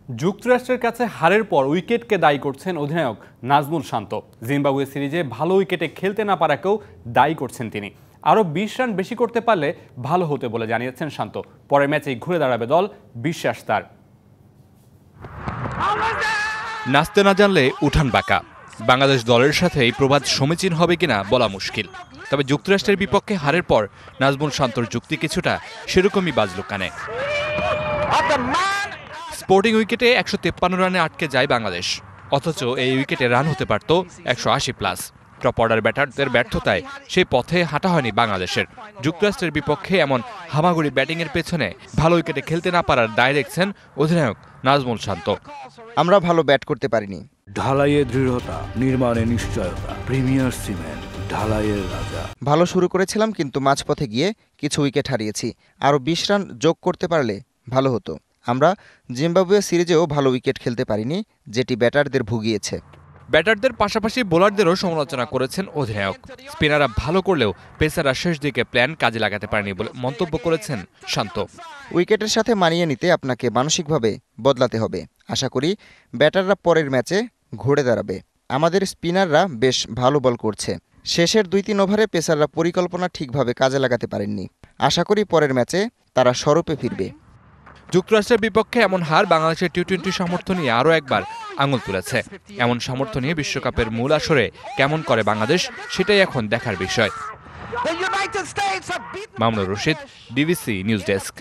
যুক্তরাষ্ট্রের কাছে হারের পর উইকেটকে দায়ী করছেন অধিনায়ক নাজমুল শান্ত। জিম্বাবুয়ে সিরিজে ভালো উইকেটে খেলতে না পারাকেও দায়ী করছেন তিনি। আরও ২০ রান বেশি করতে পারলে ভালো হতে বলে জানিয়েছেন শান্ত। পরের ম্যাচেই ঘুরে দাঁড়াবে দল, বিশ্বাস তার। নাচতে না জানলে উঠান বাঁকা। বাংলাদেশ দলের সাথে এই প্রবাদ সমীচীন হবে কিনা বলা মুশকিল। তবে যুক্তরাষ্ট্রের বিপক্ষে হারের পর নাজমুল শান্তর যুক্তি কিছুটা সেরকমই বাজল কানে। স্পোর্টিং উইকেটে ১৫৩ রানে আটকে যায় বাংলাদেশ, অথচ এই উইকেটে রান হতে পারত ১৮০+। টপ অর্ডার ব্যাটারদের ব্যর্থতায় সেই পথে হাঁটা হয়নি বাংলাদেশের। যুক্তরাষ্ট্রের বিপক্ষে এমন হামাগুড়ি ব্যাটিংয়ের পেছনে ভালো উইকেটে খেলতে না পারার দায় দেখছেন অধিনায়ক নাজমুল শান্ত। আমরা ভালো ব্যাট করতে পারিনি। ঢালাইয়ে দৃঢ়তা, নির্মাণে নিশ্চয়তা, প্রিমিয়ার সিমেন্ট, ঢালাইয়ের রাজা। ভালো শুরু করেছিলাম, কিন্তু মাঝপথে গিয়ে কিছু উইকেট হারিয়েছি। আরও ২০ রান যোগ করতে পারলে ভালো হতো। আমরা জিম্বাবুয়ে সিরিজেও ভালো উইকেট খেলতে পারিনি, যেটি ব্যাটারদের ভুগিয়েছে। ব্যাটারদের পাশাপাশি বোলারদেরও সমালোচনা করেছেন অধিনায়ক। স্পিনাররা ভালো করলেও পেসাররা শেষ দিকে প্ল্যান কাজে লাগাতে পারেনি বলে মন্তব্য করেছেন শান্ত। উইকেটের সাথে মানিয়ে নিতে আপনাকে মানসিকভাবে বদলাতে হবে। আশা করি ব্যাটাররা পরের ম্যাচে ঘুরে দাঁড়াবে। আমাদের স্পিনাররা বেশ ভালো বল করছে। শেষের ২-৩ ওভারে পেসাররা পরিকল্পনা ঠিকভাবে কাজে লাগাতে পারেননি। আশা করি পরের ম্যাচে তারা স্বরূপে ফিরবে। যুক্তরাষ্ট্রের বিপক্ষে এমন হার বাংলাদেশের টি-20 সামর্থ্য নিয়ে আরও একবার আঙুল তুলেছে। এমন সামর্থ্য নিয়ে বিশ্বকাপের মূল আসরে কেমন করে বাংলাদেশ, সেটাই এখন দেখার বিষয়। Mamunur Rashid, DBC news desk.